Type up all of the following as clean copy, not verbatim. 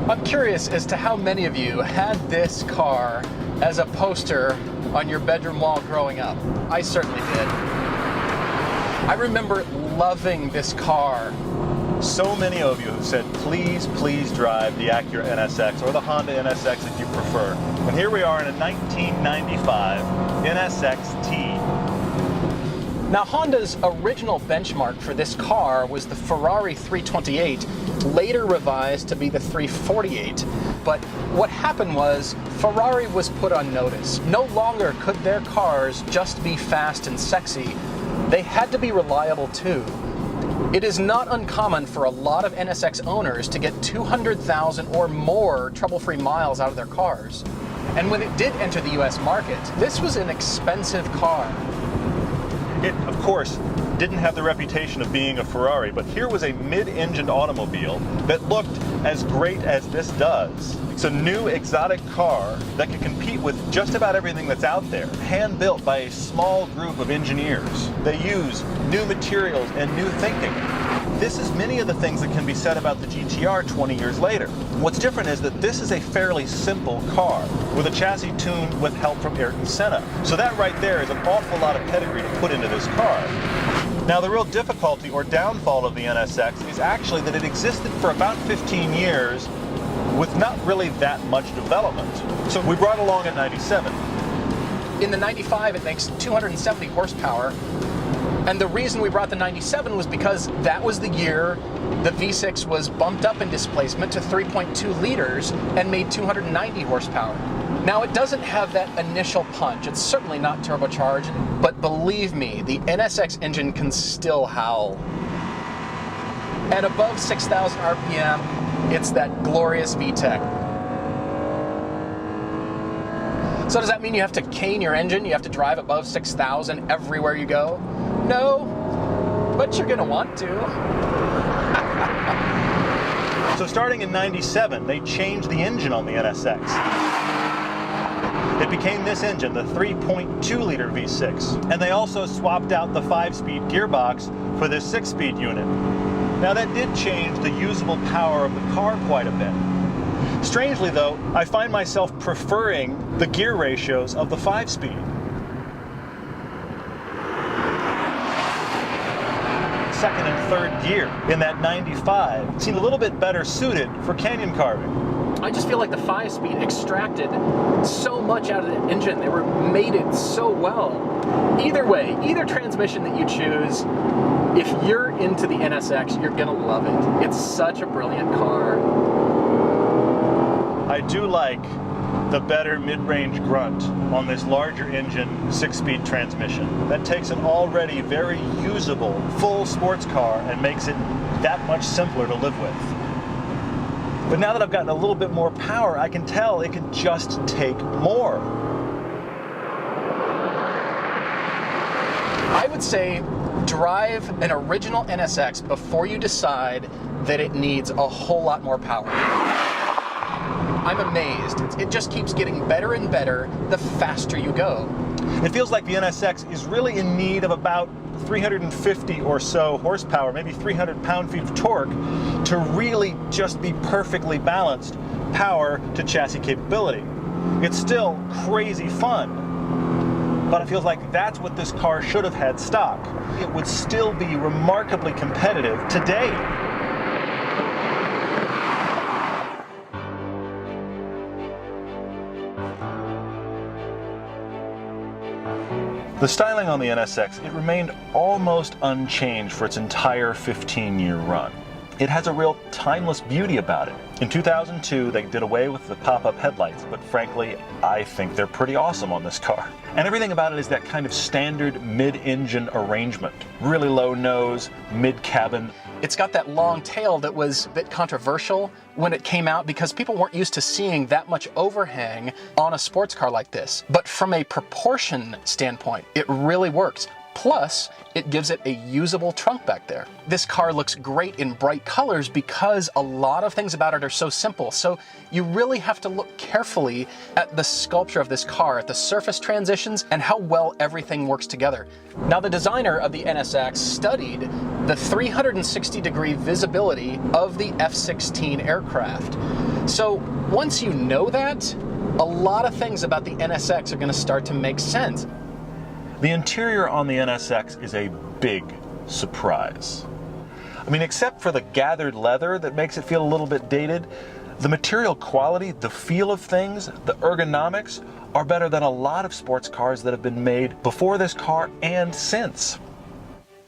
I'm curious as to how many of you had this car as a poster on your bedroom wall growing up. I certainly did. I remember loving this car. So many of you have said, please, please drive the Acura NSX or the Honda NSX if you prefer. And here we are in a 1995 NSX-T. Now, Honda's original benchmark for this car was the Ferrari 328, later revised to be the 348. But what happened was, Ferrari was put on notice. No longer could their cars just be fast and sexy. They had to be reliable too. It is not uncommon for a lot of NSX owners to get 200,000 or more trouble-free miles out of their cars. And when it did enter the US market, this was an expensive car. It, of course, didn't have the reputation of being a Ferrari, but here was a mid-engined automobile that looked as great as this does. It's a new exotic car that can compete with just about everything that's out there, hand-built by a small group of engineers. They use new materials and new thinking. This is many of the things that can be said about the GTR 20 years later. What's different is that this is a fairly simple car with a chassis tuned with help from Ayrton Senna. So that right there is an awful lot of pedigree to put into this car. Now, the real difficulty or downfall of the NSX is actually that it existed for about 15 years with not really that much development. So we brought along a 97. In the 95, it makes 270 horsepower. And the reason we brought the 97 was because that was the year the V6 was bumped up in displacement to 3.2 liters and made 290 horsepower. Now, it doesn't have that initial punch. It's certainly not turbocharged, but believe me, the NSX engine can still howl. At above 6,000 RPM, it's that glorious VTEC. So does that mean you have to cane your engine? You have to drive above 6,000 everywhere you go? No, but you're gonna want to. So starting in 97, they changed the engine on the NSX. It became this engine, the 3.2 liter V6. And they also swapped out the 5-speed gearbox for this 6-speed unit. Now that did change the usable power of the car quite a bit. Strangely though, I find myself preferring the gear ratios of the 5-speed. Second and third gear in that 95 seemed a little bit better suited for canyon carving. I just feel like the 5-speed extracted so much out of the engine. They were mated so well. Either way, either transmission that you choose, if you're into the NSX, you're gonna love it. It's such a brilliant car. I do like the better mid-range grunt on this larger engine 6-speed transmission. That takes an already very usable full sports car and makes it that much simpler to live with. But now that I've gotten a little bit more power, I can tell it can just take more. I would say drive an original NSX before you decide that it needs a whole lot more power. I'm amazed. It just keeps getting better and better the faster you go. It feels like the NSX is really in need of about 350 or so horsepower, maybe 300 pound-feet of torque, to really just be perfectly balanced power to chassis capability. It's still crazy fun, but it feels like that's what this car should have had stock. It would still be remarkably competitive today. The styling on the NSX, it remained almost unchanged for its entire 15-year run. It has a real timeless beauty about it. In 2002, they did away with the pop-up headlights, but frankly, I think they're pretty awesome on this car. And everything about it is that kind of standard mid-engine arrangement. Really low nose, mid-cabin. It's got that long tail that was a bit controversial when it came out because people weren't used to seeing that much overhang on a sports car like this. But from a proportion standpoint, it really works. Plus, it gives it a usable trunk back there. This car looks great in bright colors because a lot of things about it are so simple. So you really have to look carefully at the sculpture of this car, at the surface transitions, and how well everything works together. Now, the designer of the NSX studied the 360-degree visibility of the F-16 aircraft. So once you know that, a lot of things about the NSX are going to start to make sense. The interior on the NSX is a big surprise. I mean, except for the gathered leather that makes it feel a little bit dated, the material quality, the feel of things, the ergonomics are better than a lot of sports cars that have been made before this car and since.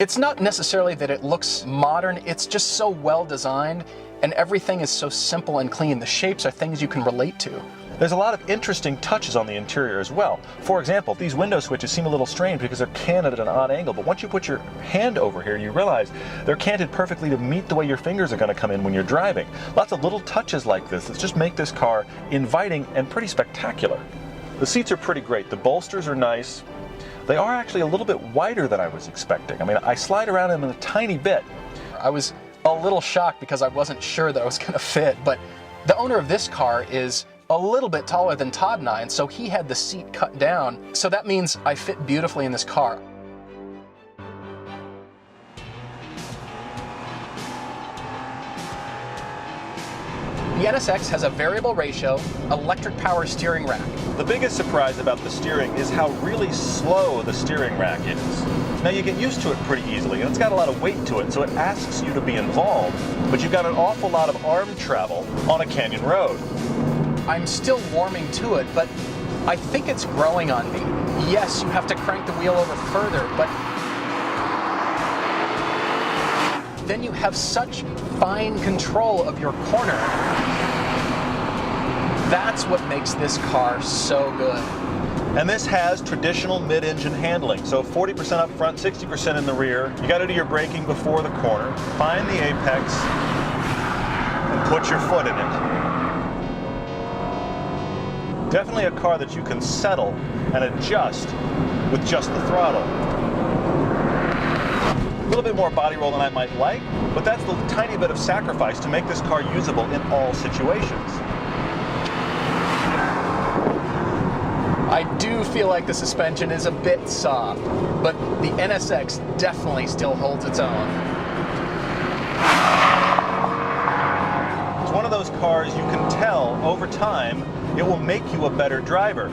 It's not necessarily that it looks modern, it's just so well designed and everything is so simple and clean. The shapes are things you can relate to. There's a lot of interesting touches on the interior as well. For example, these window switches seem a little strange because they're canted at an odd angle, but once you put your hand over here, you realize they're canted perfectly to meet the way your fingers are going to come in when you're driving. Lots of little touches like this that just make this car inviting and pretty spectacular. The seats are pretty great. The bolsters are nice. They are actually a little bit wider than I was expecting. I mean, I slide around them in a tiny bit. I was a little shocked because I wasn't sure that I was going to fit, but the owner of this car is a little bit taller than Todd and I, and so he had the seat cut down. So that means I fit beautifully in this car. The NSX has a variable ratio, electric power steering rack. The biggest surprise about the steering is how really slow the steering rack is. Now you get used to it pretty easily, and it's got a lot of weight to it, so it asks you to be involved, but you've got an awful lot of arm travel on a canyon road. I'm still warming to it, but I think it's growing on me. Yes, you have to crank the wheel over further, but then you have such fine control of your corner. That's what makes this car so good. And this has traditional mid-engine handling, so 40% up front, 60% in the rear. You got to do your braking before the corner, find the apex, and put your foot in it. Definitely a car that you can settle and adjust with just the throttle. A little bit more body roll than I might like, but that's the tiny bit of sacrifice to make this car usable in all situations. I do feel like the suspension is a bit soft, but the NSX definitely still holds its own. It's one of those cars you can tell over time it will make you a better driver.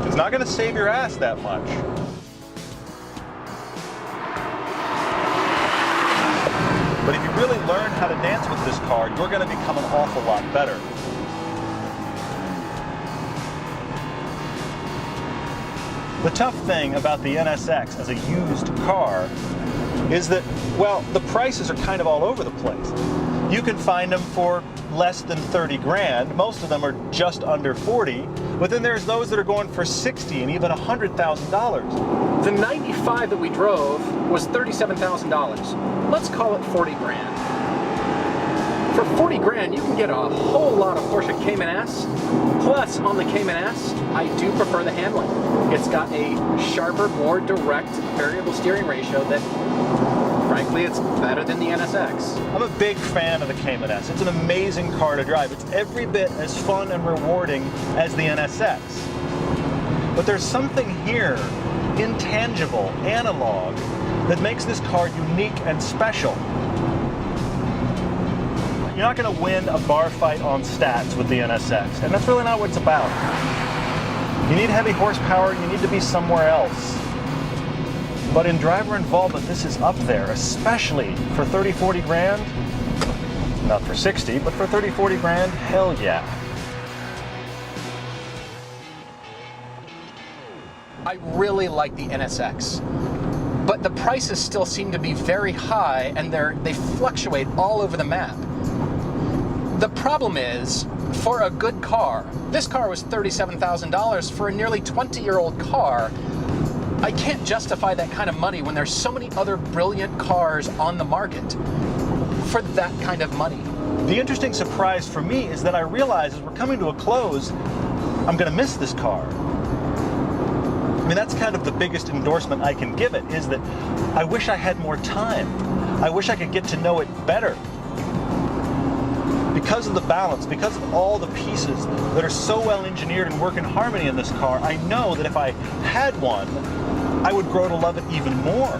It's not going to save your ass that much. But if you really learn how to dance with this car, you're going to become an awful lot better. The tough thing about the NSX as a used car is that, well, the prices are kind of all over the place. You can find them for less than 30 grand. Most of them are just under 40, but then there's those that are going for 60 and even $100,000. The 95 that we drove was $37,000. Let's call it 40 grand. For 40 grand, you can get a whole lot of Porsche Cayman S. Plus, on the Cayman S, I do prefer the handling. It's got a sharper, more direct variable steering ratio that, frankly, it's better than the NSX. I'm a big fan of the Cayman S. It's an amazing car to drive. It's every bit as fun and rewarding as the NSX. But there's something here, intangible, analog, that makes this car unique and special. You're not going to win a bar fight on stats with the NSX, and that's really not what it's about. You need heavy horsepower, you need to be somewhere else. But in driver involvement, this is up there, especially for 30, 40 grand. Not for 60, but for 30, 40 grand, hell yeah. I really like the NSX, but the prices still seem to be very high and they fluctuate all over the map. The problem is, for a good car, this car was $37,000 for a nearly 20-year-old car. I can't justify that kind of money when there's so many other brilliant cars on the market for that kind of money. The interesting surprise for me is that I realize as we're coming to a close, I'm going to miss this car. I mean, that's kind of the biggest endorsement I can give it, is that I wish I had more time. I wish I could get to know it better. Because of the balance, because of all the pieces that are so well engineered and work in harmony in this car, I know that if I had one, I would grow to love it even more.